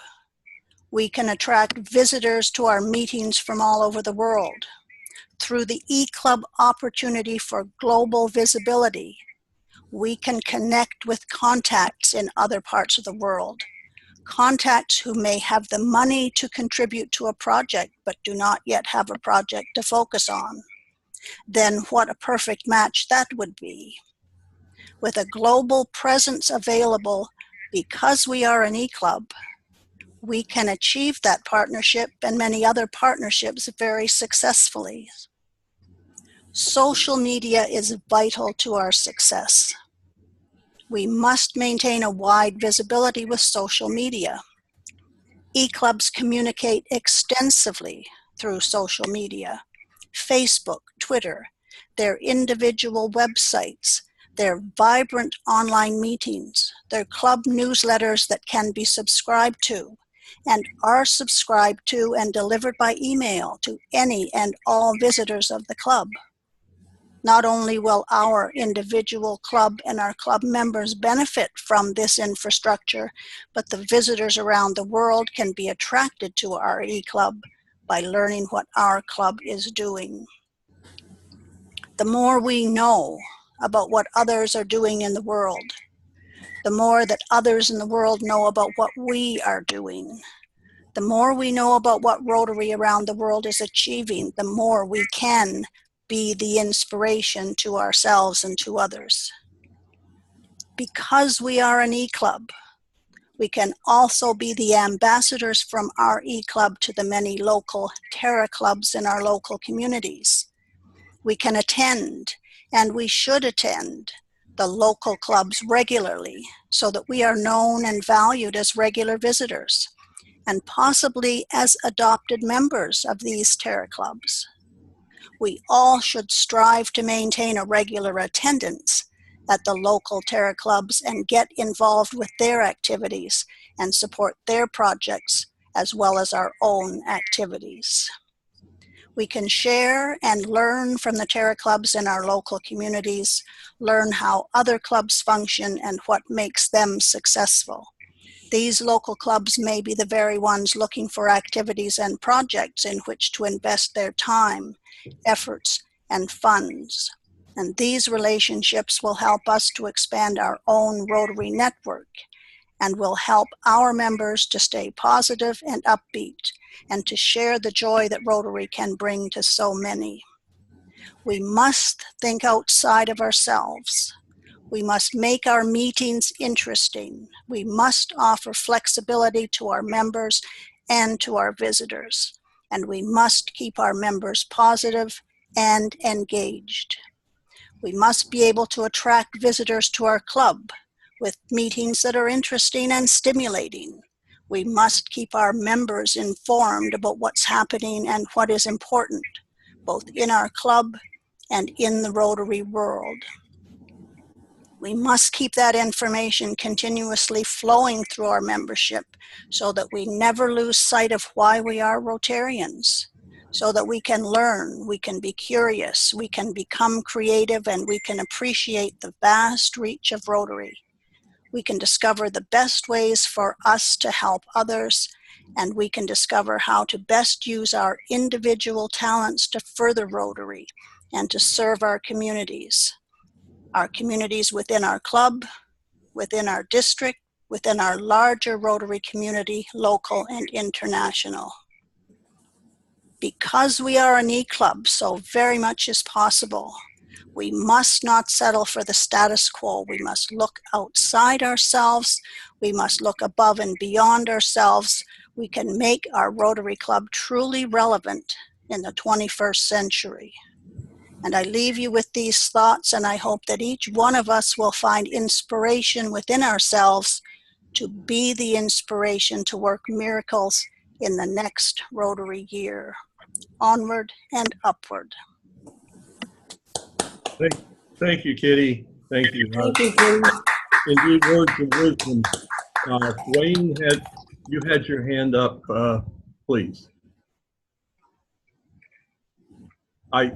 we can attract visitors to our meetings from all over the world. Through the eClub opportunity for global visibility, we can connect with contacts in other parts of the world. Contacts who may have the money to contribute to a project but do not yet have a project to focus on. Then what a perfect match that would be. With a global presence available, because we are an eClub, we can achieve that partnership and many other partnerships very successfully. Social media is vital to our success. We must maintain a wide visibility with social media. eClubs communicate extensively through social media: Facebook, Twitter, their individual websites, their vibrant online meetings, their club newsletters that can be subscribed to and are subscribed to and delivered by email to any and all visitors of the club. Not only will our individual club and our club members benefit from this infrastructure, but the visitors around the world can be attracted to our eClub by learning what our club is doing. The more we know about what others are doing in the world, the more that others in the world know about what we are doing. The more we know about what Rotary around the world is achieving, the more we can be the inspiration to ourselves and to others. Because we are an eClub, we can also be the ambassadors from our eClub to the many local Terra clubs in our local communities. We can attend, and we should attend, the local clubs regularly so that we are known and valued as regular visitors and possibly as adopted members of these Terra clubs. We all should strive to maintain a regular attendance at the local Terra clubs and get involved with their activities and support their projects as well as our own activities. We can share and learn from the Terra clubs in our local communities, learn how other clubs function and what makes them successful. These local clubs may be the very ones looking for activities and projects in which to invest their time, efforts, and funds. And these relationships will help us to expand our own Rotary network and will help our members to stay positive and upbeat and to share the joy that Rotary can bring to so many. We must think outside of ourselves. We must make our meetings interesting. We must offer flexibility to our members and to our visitors. And we must keep our members positive and engaged. We must be able to attract visitors to our club with meetings that are interesting and stimulating. We must keep our members informed about what's happening and what is important, both in our club and in the Rotary world. We must keep that information continuously flowing through our membership so that we never lose sight of why we are Rotarians, so that we can learn, we can be curious, we can become creative, and we can appreciate the vast reach of Rotary. We can discover the best ways for us to help others, and we can discover how to best use our individual talents to further Rotary and to serve our communities within our club, within our district, within our larger Rotary community, local and international. Because we are an eClub, so very much is possible. We must not settle for the status quo. We must look outside ourselves. We must look above and beyond ourselves. We can make our Rotary Club truly relevant in the 21st century. And I leave you with these thoughts, and I hope that each one of us will find inspiration within ourselves to be the inspiration to work miracles in the next Rotary year. Onward and upward. Thank you, Kitty. Thank you. Thank you, Kitty. Indeed, words of wisdom. Wayne, you had your hand up, please.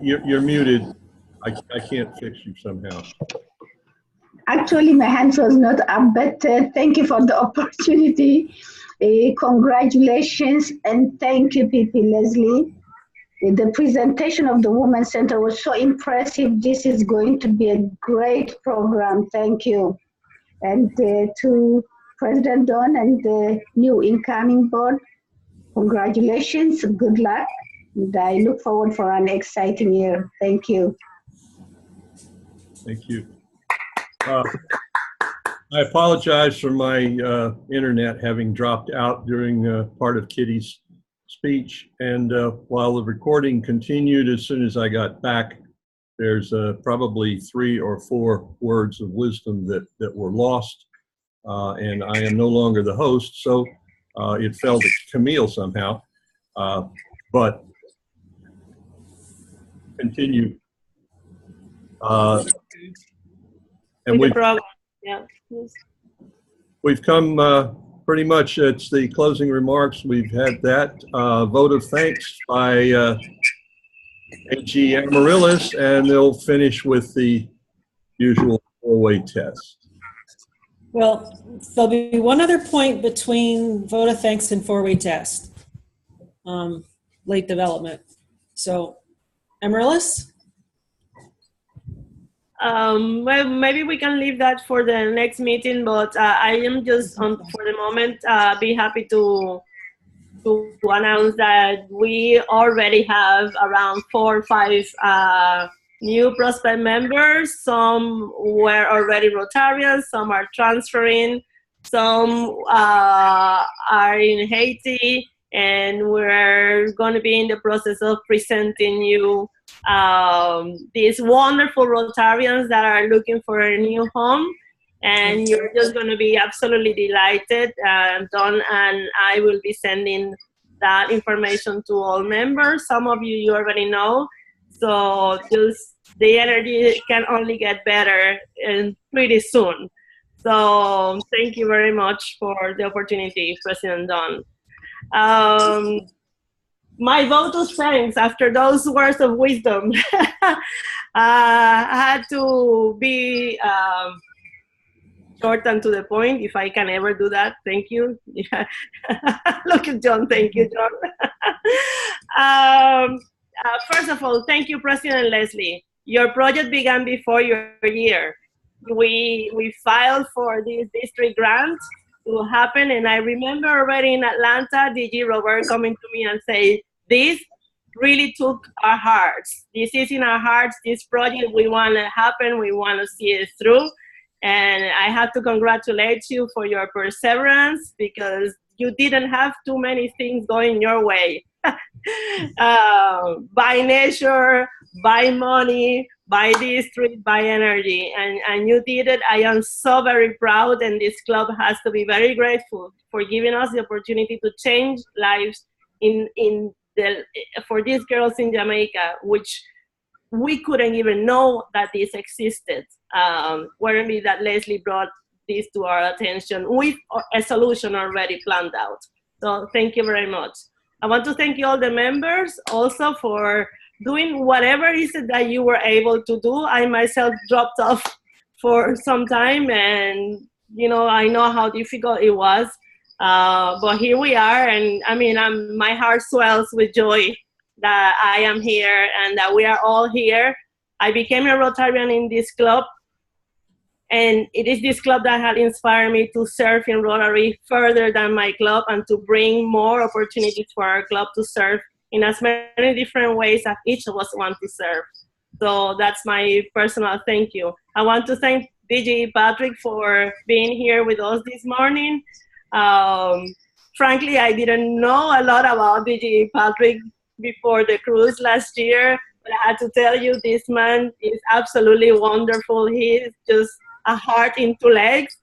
You're muted. I can't fix you somehow. Actually, my hand was not up, but thank you for the opportunity. Congratulations and thank you, P.P. Leslie. The presentation of the Women's Center was so impressive. This is going to be a great program. Thank you. And to President Don and the new incoming board, congratulations, good luck. And I look forward for an exciting year. Thank you. Thank you. I apologize for my internet having dropped out during part of Kitty's speech. And while the recording continued, as soon as I got back, there's probably 3 or 4 words of wisdom that were lost. And I am no longer the host, so it fell to Camille somehow. But continue. And we've come pretty much, it's the closing remarks. We've had that vote of thanks by AG Amaryllis, and they'll finish with the usual four-way test. Well, there'll be one other point between vote of thanks and four-way test, late development. So, Amaryllis? Well, maybe we can leave that for the next meeting, but I am just, for the moment, be happy to announce that we already have around 4 or 5 new prospect members. Some were already Rotarians, some are transferring, some are in Haiti, and we're going to be in the process of presenting you these wonderful Rotarians that are looking for a new home. And you're just going to be absolutely delighted. Don and I will be sending that information to all members. Some of you already know. So just the energy can only get better and pretty soon. So thank you very much for the opportunity, President Don. My vote of thanks after those words of wisdom had to be short and to the point, if I can ever do that. Thank you. Yeah. Look at John. Thank you, John. First of all, thank you, President Leslie. Your project began before your year. We filed for this district grant to happen, and I remember already in Atlanta, DG Robert coming to me and say, this really took our hearts. This is in our hearts, this project, we want to happen, we want to see it through. And I have to congratulate you for your perseverance, because you didn't have too many things going your way. By nature, by money, by district, by energy, and you did it. I am so very proud, and this club has to be very grateful for giving us the opportunity to change lives for these girls in Jamaica, which we couldn't even know that this existed. Weren't it that Leslie brought this to our attention with a solution already planned out. So thank you very much. I want to thank you all the members also for doing whatever it is that you were able to do. I myself dropped off for some time, and you know, I know how difficult it was, but here we are, and I mean, my heart swells with joy that I am here and that we are all here. I became a Rotarian in this club, and it is this club that had inspired me to serve in Rotary further than my club, and to bring more opportunities for our club to serve in as many different ways as each of us want to serve. So that's my personal thank you. I want to thank DG Patrick for being here with us this morning. Frankly, I didn't know a lot about DG Patrick before the cruise last year, but I had to tell you, this man is absolutely wonderful. He is just a heart in 2 legs.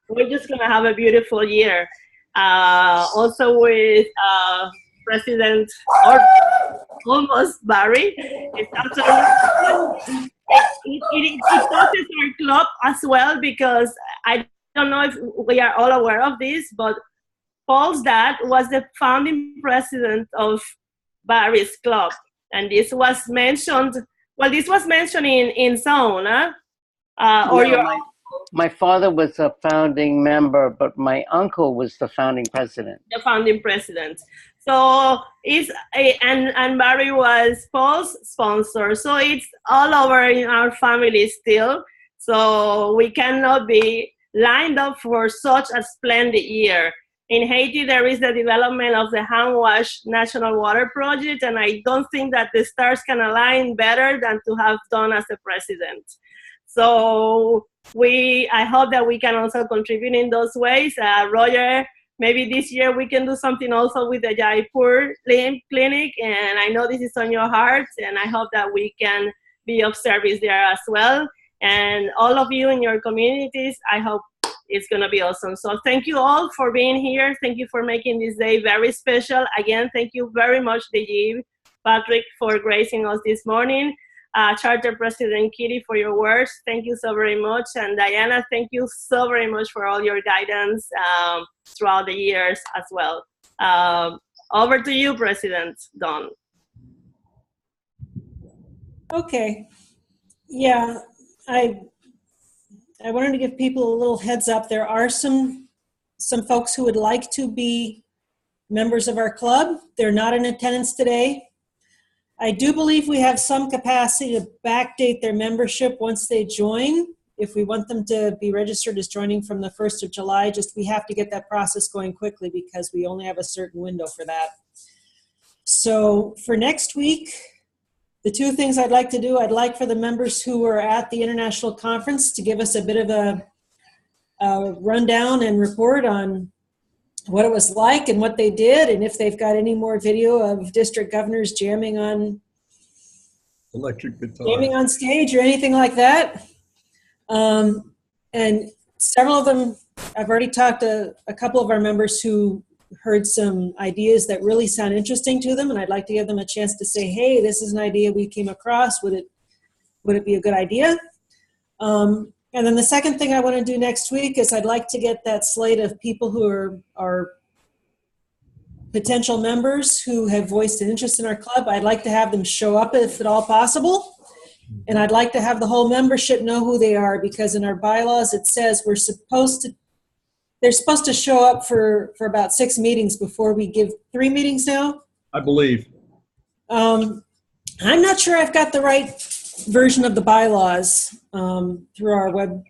We're just gonna have a beautiful year. Also with President, or almost Barry, it's absolutely, it touches our club as well, because I don't know if we are all aware of this, but Paul's dad was the founding president of Barry's club. And this was mentioned, well, this was mentioned in Zone, my father was a founding member, but my uncle was the founding president. The founding president. So and Barry was Paul's sponsor. So it's all over in our family still. So we cannot be lined up for such a splendid year. In Haiti, there is the development of the Hand Wash National Water Project, and I don't think that the stars can align better than to have Don as the president. So I hope that we can also contribute in those ways. Roger, maybe this year we can do something also with the Jaipur clinic, and I know this is on your heart, and I hope that we can be of service there as well. And all of you in your communities, I hope it's going to be awesome. So thank you all for being here. Thank you for making this day very special. Again, thank you very much, DG Patrick, for gracing us this morning. Charter President Kitty, for your words. Thank you so very much. And Diana, thank you so very much for all your guidance throughout the years as well. Over to you, President Don. Okay. Yeah, I wanted to give people a little heads up. There are some folks who would like to be members of our club. They're not in attendance today. I do believe we have some capacity to backdate their membership once they join. If we want them to be registered as joining from the 1st of July, just we have to get that process going quickly because we only have a certain window for that. So for next week, the two things I'd like to do, I'd like for the members who were at the international conference to give us a bit of a rundown and report on what it was like and what they did, and if they've got any more video of district governors jamming on electric guitar, jamming on stage or anything like that. And several of them, I've already talked to a couple of our members who heard some ideas that really sound interesting to them, and I'd like to give them a chance to say, hey, this is an idea we came across. Would it be a good idea? And then the second thing I want to do next week is I'd like to get that slate of people who are potential members who have voiced an interest in our club. I'd like to have them show up if at all possible. And I'd like to have the whole membership know who they are, because in our bylaws it says they're supposed to show up for about 6 meetings before we give 3 meetings now. I believe. I'm not sure I've got the right version of the bylaws through our web.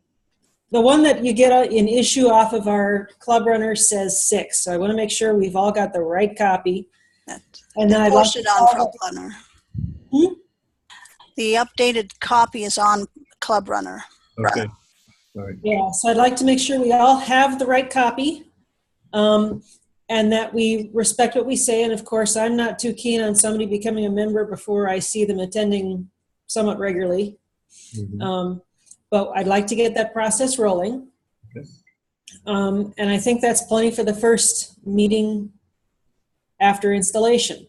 The one that you get in issue off of our club runner says 6. So I want to make sure we've all got the right copy. And then I'd like to on Club Runner. The updated copy is on Club Runner. Okay. All right. Yeah, so I'd like to make sure we all have the right copy, and that we respect what we say. And of course, I'm not too keen on somebody becoming a member before I see them attending somewhat regularly. Mm-hmm. But I'd like to get that process rolling. Okay. And I think that's plenty for the first meeting after installation.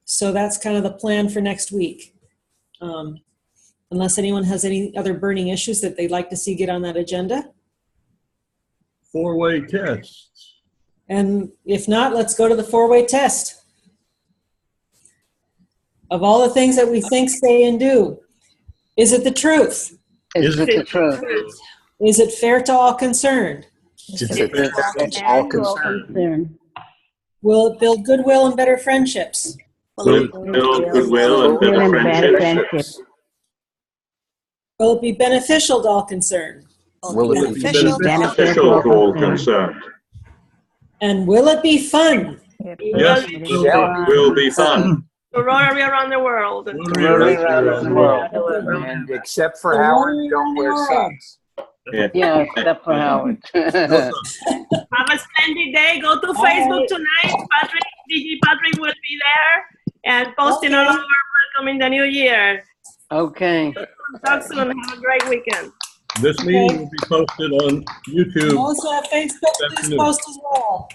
So that's kind of the plan for next week. Unless anyone has any other burning issues that they'd like to see get on that agenda. 4-way tests. And if not, let's go to the 4-way test. Of all the things that we think, say, and do, is it the truth? Is it the truth? Is it fair to all concerned? Is it fair to all concerned? Will it build goodwill and better friendships? Will it build goodwill and better friendships? Will it be beneficial to all concerned? Will it be beneficial to all concerned? And will it be fun? Yes, it will be fun. Rotary around the world. Rotary around the world. And except for Howard, don't wear socks. Yeah, except for Howard. Have a splendid day. Go to Facebook tonight. DG Patrick will be there and posting all of our welcome in the new year. Okay. Talk soon. Have a great weekend. This meeting will be posted on YouTube. We also have Facebook. Please post as well.